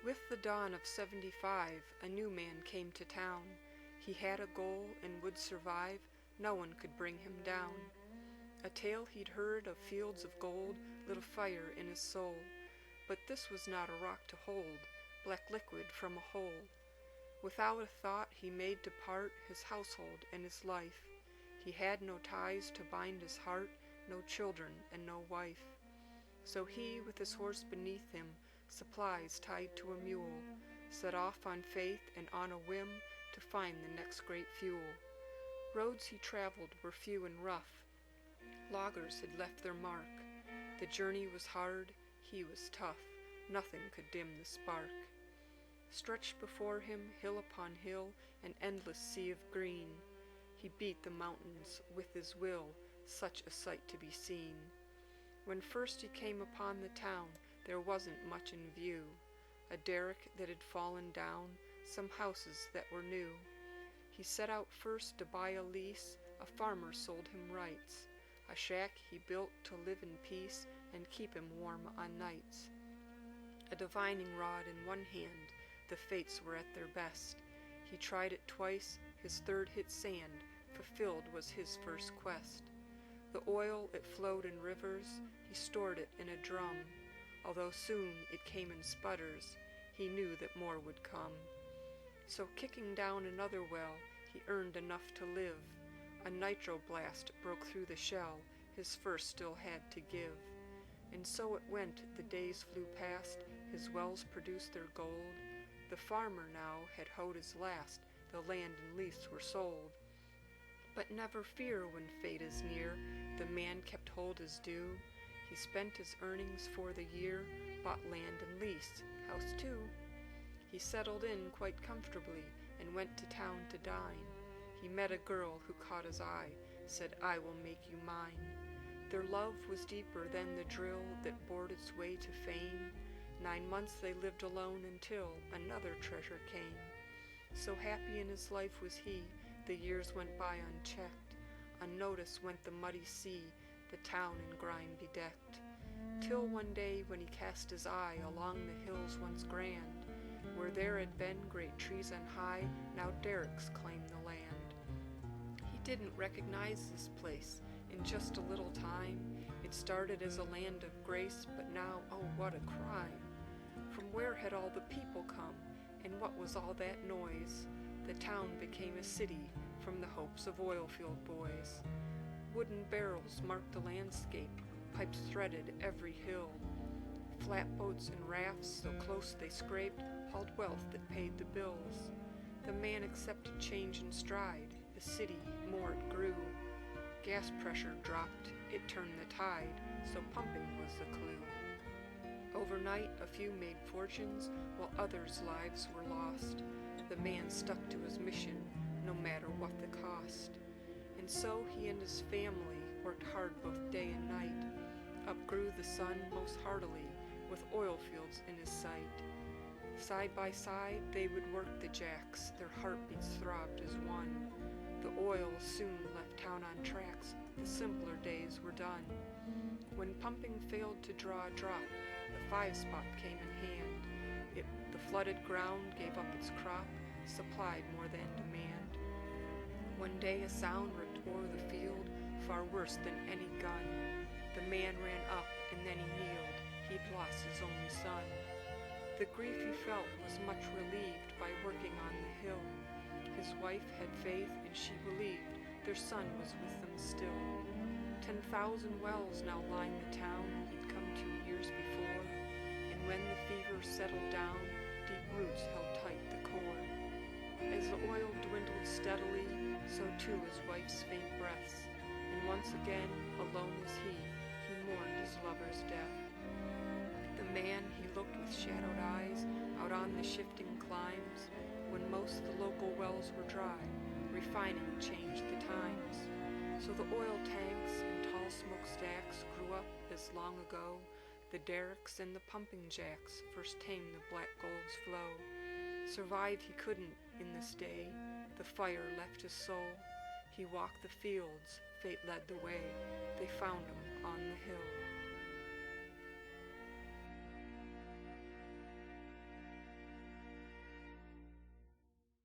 With the dawn of 75, a new man came to town. He had a goal and would survive, no one could bring him down. A tale he'd heard of fields of gold lit a fire in his soul, but this was not a rock to hold, black liquid from a hole. Without a thought he made to part his household and his life. He had no ties to bind his heart, no children and no wife. So he, with his horse beneath him, supplies tied to a mule, set off on faith and on a whim to find the next great fuel. Roads he traveled were few and rough. Loggers had left their mark. The journey was hard, he was tough. Nothing could dim the spark. Stretched before him, hill upon hill, an endless sea of green. He beat the mountains with his will, such a sight to be seen. When first he came upon the town, there wasn't much in view. A derrick that had fallen down, some houses that were new. He set out first to buy a lease, a farmer sold him rights. A shack he built to live in peace and keep him warm on nights. A divining rod in one hand, the fates were at their best. He tried it twice, his third hit sand, fulfilled was his first quest. The oil, it flowed in rivers, he stored it in a drum. Although soon it came in sputters, he knew that more would come. So kicking down another well, he earned enough to live. A nitro blast broke through the shell, his first still had to give. And so it went, the days flew past, his wells produced their gold. The farmer now had hoed his last, the land and lease were sold. But never fear when fate is near, the man kept hold his due. He spent his earnings for the year, bought land and lease, house too. He settled in quite comfortably and went to town to dine. He met a girl who caught his eye, said, "I will make you mine." Their love was deeper than the drill that bored its way to fame. 9 months they lived alone until another treasure came. So happy in his life was he, the years went by unchecked. Unnoticed went the muddy sea, the town in grime bedecked. Till one day when he cast his eye along the hills once grand, where there had been great trees on high, now derricks claimed the land. He didn't recognize this place in just a little time. It started as a land of grace, but now, oh, what a crime. From where had all the people come, and what was all that noise? The town became a city from the hopes of oil field boys. Wooden barrels marked the landscape, pipes threaded every hill. Flatboats and rafts, so close they scraped, hauled wealth that paid the bills. The man accepted change in stride, the city more it grew. Gas pressure dropped, it turned the tide, so pumping was the clue. Overnight a few made fortunes, while others' lives were lost. The man stuck to his mission, no matter what the cost. And so he and his family worked hard both day and night. Upgrew the sun most heartily, with oil fields in his sight. Side by side they would work the jacks, their heartbeats throbbed as one. The oil soon left town on tracks, the simpler days were done. When pumping failed to draw a drop, the 5-spot came in hand. The flooded ground gave up its crop, supplied more than demand. One day a sound ripped o'er the field, far worse than any gun. The man ran up, and then he kneeled, he'd lost his only son. The grief he felt was much relieved by working on the hill. His wife had faith, and she believed their son was with them still. 10,000 wells now lined the town he'd come 2 years before, and when the fever settled down, deep roots held tight the core. As the oil dwindled steadily, so too his wife's faint breaths, and once again, alone as he mourned his lover's death. The man, he looked with shadowed eyes out on the shifting climes. When most the local wells were dry, refining changed the times. So the oil tanks and tall smokestacks grew up as long ago. The derricks and the pumping jacks first tamed the black gold's flow. Survive he couldn't in this day, the fire left his soul. He walked the fields, fate led the way, they found him on the hill.